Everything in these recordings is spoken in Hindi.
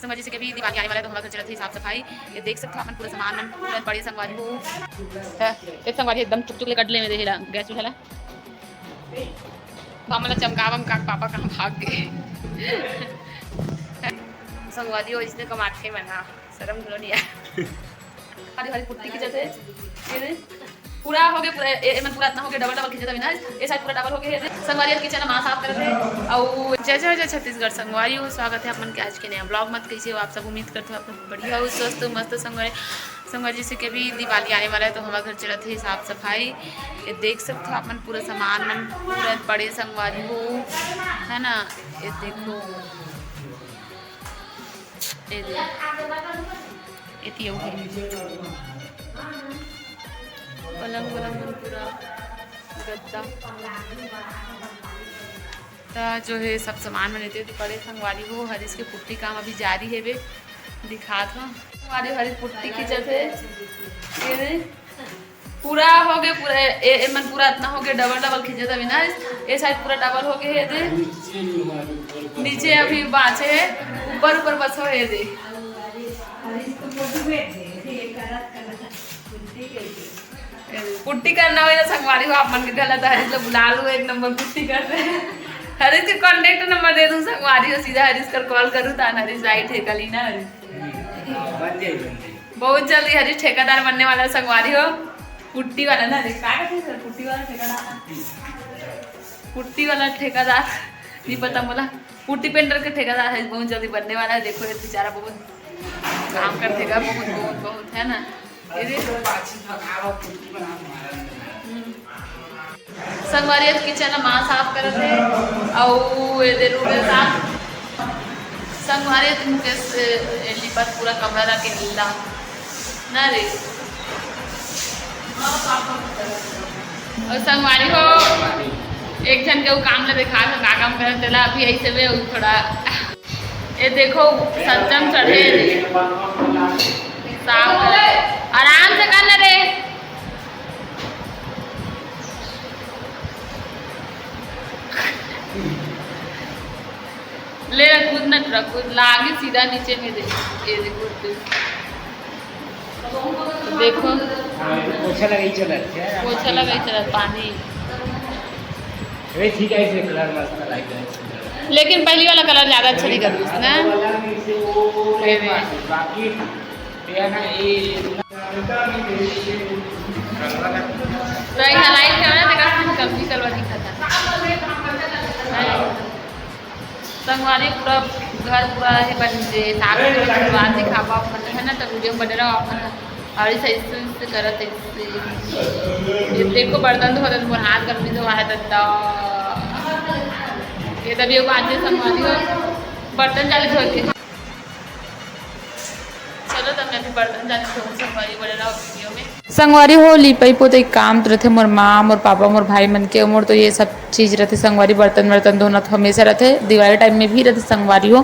संगवारी जैसे कि अभी दिवाली आने वाला है तो हमारा घर चल रही साफ सफाई। ये देख सकते हो अपन पूरा सामान पूरा बड़ी संगवारी हो एक संगवारी एकदम चुक चुक कट ले में देला गैस चूल्हा मामला चमकावम का पापा कहाँ भाग गए संगवारी हो इसने कमाटे बना शर्म घुलो नहीं हरी हरी पुट्टी की जैसे ये पूरा हो गया पूरा इतना हो गया डबल डबल खिंचता बिना ये साइड पूरा डबल हो गया संगवारी किचन मां साफ करते हैं और जय जय जय छत्तीसगढ़ संगवारी हो स्वागत है अपन के आज के नया ब्लॉग मत कैसे हो आप सब उम्मीद करते हो आप बढ़िया हो स्वस्थ मस्त संगवारी जैसे कि अभी दिवाली आने वाला है तो हमारा घर चला थे साफ सफाई। ये देख सकते हो अपन पूरा सामान मन पूरा बड़े संगवारी हो है ना। ये देखो पलंग वलंग पूरा गद्दा जो है सब सामान में लेते बड़े संगवारी हो हरीश के पुट्टी काम अभी जारी है वे दिखा दो हमारी हरी पुट्टी की जैसे पूरा हो गया पूरा इतना हो गया डबल डबल खींचा था ना ये साइड पूरा डबल हो गया है नीचे अभी बाँचे है ऊपर ऊपर बस हो दे पुट्टी करना हो संगवारी हो आप मन के गलत है हरीश बुला लो एक नंबर पुट्टी कर रहे हैं हरीश के कॉन्टेक्ट नंबर दे दूं संगवारी हो सीधा हरीश कर कॉल करूँ था हरीश आई ठेका ली ना बहुत जल्दी हरीश ठेकेदार बनने वाला संगवारी हो पुट्टी वाला ना हरीश क्या कहते सर पुट्टी वाला ठेकेदार नहीं पता बोला पुट्टी पेंटर के ठेकेदार है बहुत जल्दी बनने वाला है। देखो ये बेचारा बहुत काम करतेगा बहुत बहुत बहुत है ना संगवारी किचन मां साफ करते और ये रूम साफ संगवारी मुकेश लिपत पूरा कमरा रख के नीला ना रे और संगवारी हो एक जन के काम ले दिखा का काम करते ला अभी ऐसे वे थोड़ा ये देखो सज्जम चढ़े साफ आराम से करना रे ले कूद न कूद लागे सीधा नीचे में दे ये देखो पोछा लगा चला पानी ठीक है इसे कलर मस्त लग रहा है लेकिन पहली वाला कलर ज़्यादा अच्छा नहीं कर ना बाकी ये ना ये तो एक लाइट कैमरा देखा कभी कलर दिखा था संगवारी पूरा घर पूरा है बन जे साफ करके दिखा पाओ है ना तो वीडियो बन रहा अपन और सही से करत ये देखो बर्तन तो होता है हाथ करनी तो है तो ये तभी आज संगवारी हो बर्तन चालीस हो के चलो तब मैं भी बर्तन चालीस हो संगवारी बोले रहा वीडियो में संगवारी हो लिपाई पोते काम तो रहते मोर माँ मोर पापा मोर भाई मन के मोर तो ये सब चीज़ रहते संगवारी बर्तन धोना तो हमेशा रहते दिवाली टाइम में भी रहते संगवारी हो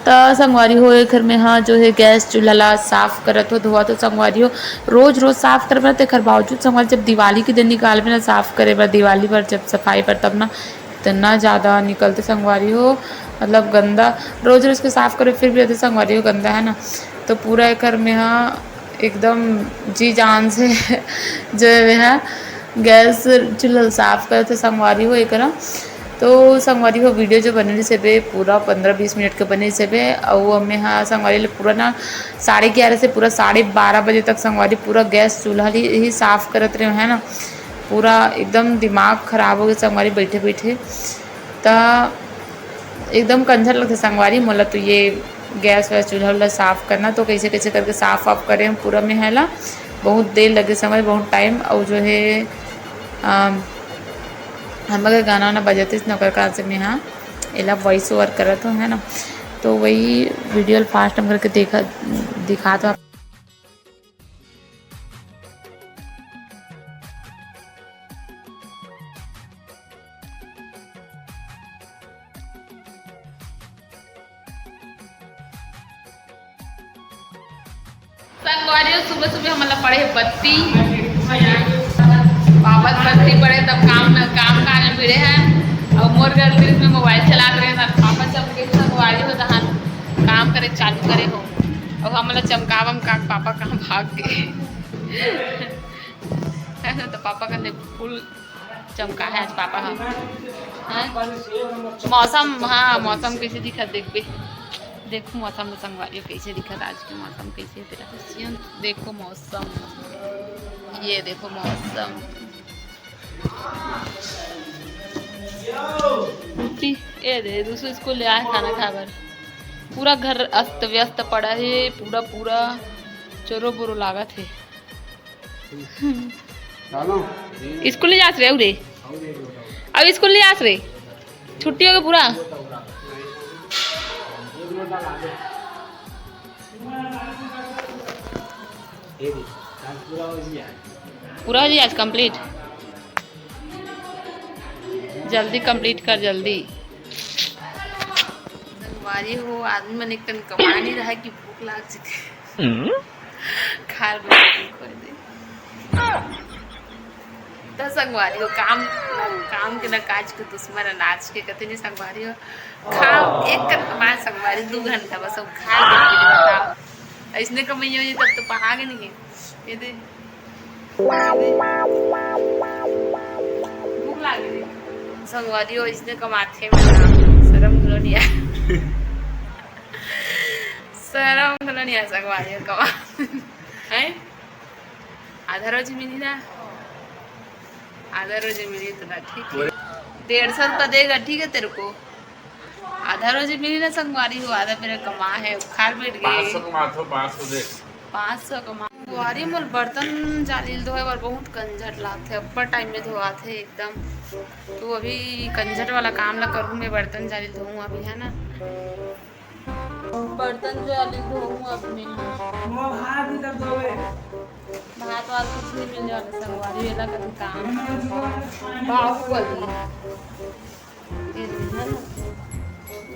तो संगवारी हो एक घर में हाँ जो है गैस चूल्हा साफ करत हो धोआ तो संगवारी हो रोज साफ कर रहते खर बावजूद संगवारी जब दिवाली के दिन निकाल में ना साफ करे पर दिवाली पर जब सफाई पर तब ना इतना ज़्यादा निकलते संगवारी हो मतलब गंदा रोज के साफ करे फिर भी रहते संगवारी हो गंदा है ना तो पूरा एक घर में हाँ एकदम जी जान से जो है गैस चूल्हा साफ करते संगवारी हो एक ना तो संगवारी हो वीडियो जो बने से बे पूरा 15-20 मिनट के बने से बे और हमें हाँ संगवारी पूरा ना 11:30 से पूरा 12:30 बजे तक संगवारी पूरा गैस चूल्हा ही साफ करते रहे है ना पूरा एकदम दिमाग खराब हो गया संगवारी बैठे बैठे तो एकदम कंझर लगते संगवारी मोला तो ये गैस वैस चूल्हा साफ करना तो कैसे कैसे करके साफ वाफ करें पूरा में है ना बहुत देर लगे समय बहुत टाइम और जो है हम अगर गाना वाना बजाते नौकर काज से में हाँ एला वॉइस ओवर करत हो है ना तो वही वीडियो फास्ट हम करके दिखा तो संगवारी सुबह सुबह हमारा पड़े बत्ती वापस बत्ती पड़े तब काम काज भिड़े हैं और मोर घर में मोबाइल चला रहे हैं पापा सब संगवारी हो दहान काम करे चालू करे हो और हमला चमकावम का पापा कहाँ भाग गए तो पापा का फुल चमका है आज पापा। हाँ मौसम, हाँ मौसम कैसे दिखा देखो मौसम में संगवारी कैसे दिखा आज के मौसम कैसे तेरा देखो मौसम, ये देखो मौसम ये दे दूसरे स्कूल ले आए खाना खाकर पूरा घर अस्त व्यस्त पड़ा है, पूरा पूरा चोरो बोरो लागत है। स्कूल नहीं जास रहे उरे अब स्कूल नहीं जास रहे छुट्टी हो गई पूरा पूरा हो जी आज कंप्लीट जल्दी कंप्लीट कर जल्दी। संगवारी हो आदमी मन एक टन कमा नहीं रहा कि भूख लाग सके खार खोल दे तो संगवारी हो काम के न काज के दुश्मन अनाज के कहते नहीं संगवारी हो खाओ एक कर कमा संगवारी 2 घंटा बस अब खा के बताओ ऐसने कमाई हो तब तो पहागे नहीं ये दे भूख लाग रही संगवारी हो इसने कमाते शर्म गुलोनिया शर्म गुलोनिया संगवारी हो कमा है आधा रोज मिली ना आधा रोज मिली तो ना ठीक है 150 रुपया देगा ठीक है तेरे को आधा रोज मिली ना संगवारी हो आधा मेरा कमा है खार बैठ गए 500 कमा गुआरी मोल बर्तन जालिल धोए और बहुत कंझट लाते अब्बड़ टाइम में धोआते एकदम तो अभी कंझट वाला काम ला करूँ मैं बर्तन जालिल धोऊँ अभी है ना बर्तन जालिल धोऊँ अब मैं भात वात कुछ नहीं मिल जाता संगवारी वाला का काम बाहुबली है ना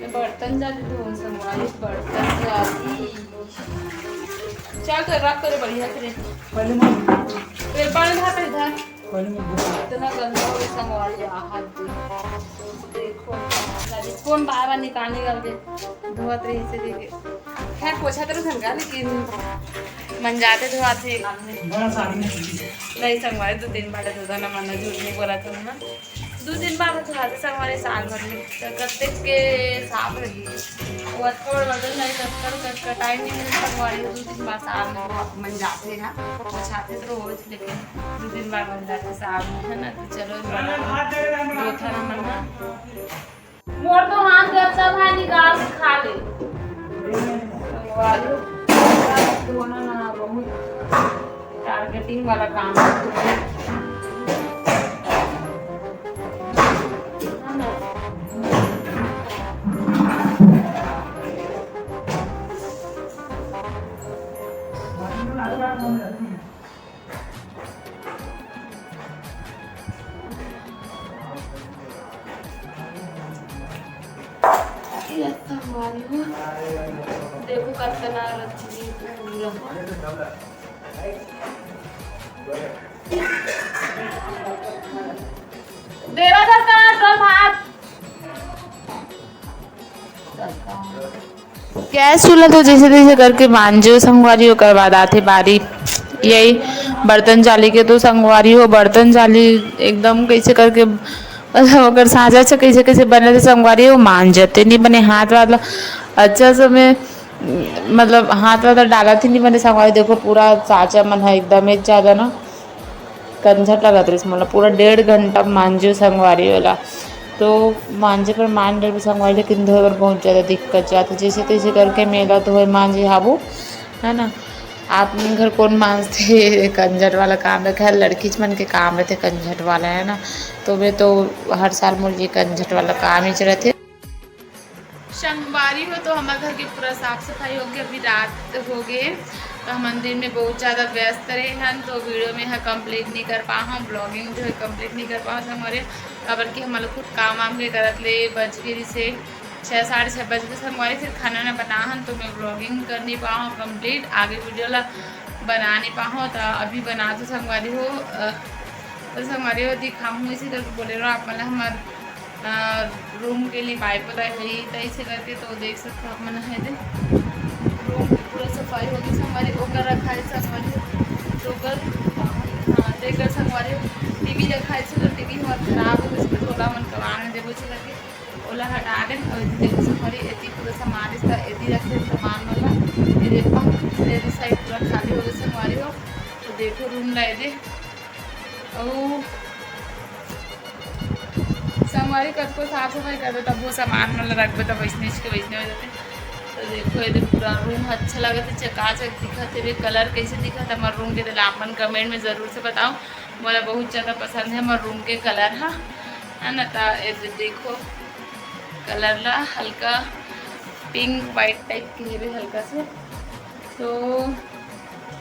मैं बर्तन जालिल धोऊँ संगवारी बर्तन जाली चल तो रख करे बढ़िया से पहले पानी था पे इधर इतना गंदा हो संगवारी हाथ देखो फोन बार बार निकालने करके धोत रही से देखे खैर पोछा तो संगा लेकिन मन जाते धोआते नहीं संगवारी 2-3 बार धोता ना मन झूठ नहीं बोला था ना 2-3 बार धोआते संगवारी साल भर में करते के साफ रही वो थोड़ा बदल नहीं कर टाइम नहीं मिलता संगवारी 2-3 बार साल में मन जाते हैं पोछाते तो रोज लेकिन 2-3 बार मन जाते साल में है ना तो चलो दो थाना मन मोर तो हाथ करता भाई निकाल के खा ले संगवारी धोना ना बहुत टारगेटिंग वाला काम है देखो कितना रची पूरा देवा सरकार तो भात गैस चूल्हा तो जैसे तैसे करके मांझो संगवारी हो कर बाद आते बारी यही बर्तन जाली के तो संगवारी हो बर्तन जाली एकदम कैसे करके अगर साझा से कैसे कैसे बने थे संगवारी हो मान जाते नहीं बने हाथ वाला अच्छा से मैं मतलब हाथ वाला डाला थी नहीं बने संगवारी देखो पूरा साझा मन है एकदम एक ज़्यादा ना कंझट लगा था इसमें पूरा 1.5 घंटा मांझो संगवारी वाला तो मांझे पर मान डर संगवारी लेकिन धोए पर बहुत ज़्यादा दिक्कत जाती जैसे तैसे करके मेला धोए मांझे हाबू है ना। आपने घर कौन मांझते कंझट वाला काम है खैर लड़की मन के काम रहते कंझट वाला है ना तो वे तो हर साल मुझे कंझट वाला काम ही रहते। संगवारी हो तो हमारे घर की पूरा साफ सफाई हो गई अभी रात हो गए तो हम मंदिर में बहुत ज़्यादा व्यस्त रहे हैं तो वीडियो में है कंप्लीट नहीं कर पा हूँ ब्लॉगिंग जो है कंप्लीट नहीं कर पा हमारे खबर की हमारे खुद काम वाम के करत ले बज गई से 6-6:30 बज गए हमारे फिर खाना ना बना हन तो मैं ब्लॉगिंग कर नहीं पाऊँ कंप्लीट आगे वीडियो ला बना नहीं पाऊँ तो अभी बना तो संगवारी हो तो संगवारी हो दिखाऊँ इसी तरह बोले रहो आप मतलब हमारे रूम के लिए पाइप होता है वही तय से करके, तो देख सकते हो आप मन है दे रूम की पूरा सफाई होगी संगवारी ओकर रखा है संगवारी ओकर। हाँ देकर संगवारी टीवी रखा है तो टीवी हमार खराब हो गई तो ओला मन कवाने देबो से करके ओला हटा दे। और देखो संगवारी एती पूरा सामान इसका एती रखे सामान वाला ये देखो ये साइड पूरा खाली हो गई संगवारी हो। तो देखो रूम लाए दे और संगवारी कद को साफ सफाई करबे तब वो सामान मतलब रखबे तब वैसने के वैसने हो जाते। तो देखो ये पूरा रूम अच्छा लगा था चकाचक दिखत है कलर कैसे दिखा था हमारे रूम के तो आपन कमेंट में ज़रूर से बताओ। मुझे बहुत ज़्यादा पसंद है हमारे रूम के कलर हाँ है ना। तो देखो कलर ला हल्का पिंक वाइट टाइप के है हल्का से। तो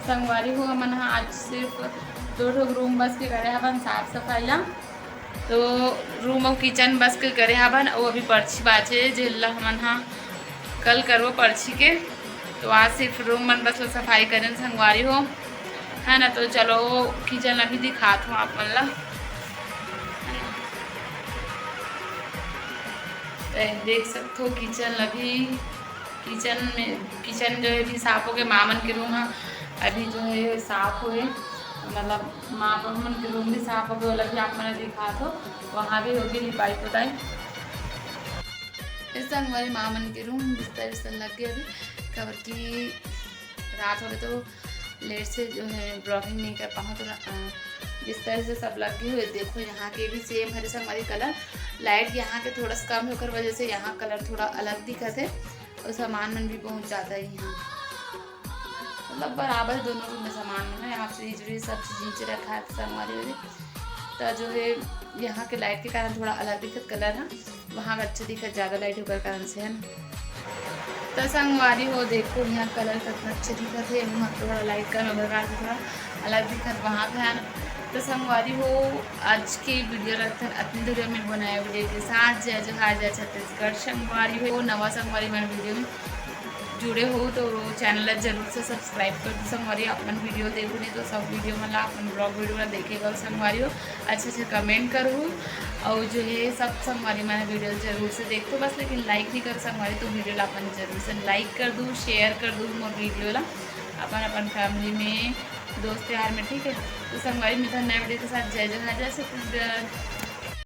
संगवारी हो हमन हाँ आज सिर्फ 2 रूम बस के करे हवन साफ सफाई ला। तो रूम और किचन बस के करे हवन और अभी पर्ची बाचे जेला हमन हाँ कल करवो पर्ची के। तो आज सिर्फ रूम मन बस सफाई करें संगवारी हो है ना। तो चलो किचन अभी दिखात हूँ आप मन ला देख सकते हो किचन अभी किचन जो है अभी साफ हो गए। मामन के रूम हाँ अभी जो है साफ हुए मतलब मामन के रूम भी साफ हो गए वाला भी आप मैंने दिखा तो वहाँ भी होगी लिपाई पुताई। इस संगवारी मामन के रूम बिस्तर विस्तर लग गया अभी कवर की रात हो गई तो लेट से जो है ब्लॉगिंग नहीं कर पाऊँ तो बिस्तर से सब लग गए हुए। देखो यहाँ के भी सेम हरे संगवारी कलर लाइट यहाँ के थोड़ा सा कम होकर वजह से यहाँ कलर थोड़ा अलग दिखत है और सामान मन भी पहुँच जाता है यहाँ मतलब बराबर दोनों रूम में सामान है। यहाँ फ्रिज व्रिज सब चीज़ नीचे रखा है संगवारी वाली। तो जो है यहाँ के लाइट के कारण थोड़ा अलग दिखत कलर है वहाँ अच्छा दिखत ज़्यादा लाइट होकर कारण से है ना। तो संगवारी हो देखो यहाँ कलर कितना अच्छा दिखत है वहाँ थोड़ा लाइट का नगर से थोड़ा अलग दिखत वहाँ का है ना। तो संगवारी हो आज की वीडियो रखते हैं अपनी वीडियो में बनाया वीडियो के साथ जय जोहार जय छत्तीसगढ़। संगवारी हो नवा संगवारी मैं वीडियो में जुड़े हो तो चैनल जरूर से सब्सक्राइब कर दो संगवारी। अपन वीडियो देखो नहीं तो सब वीडियो मतलब अपन ब्लॉग वीडियो देखेगा संगवारी हो अच्छे से कमेंट करो और जो है सब संगवारी मैंने वीडियो जरूर से देखो बस लेकिन लाइक नहीं कर संगवारी तो वीडियो ला अपन जरूर से लाइक कर दूँ शेयर कर दूँ मोर वीडियो ला अपन फैमिली में दोस्त यार में ठीक है। तो संगवारी मिलता नए वीडियो के साथ जय जोहार जय छत्तीसगढ़।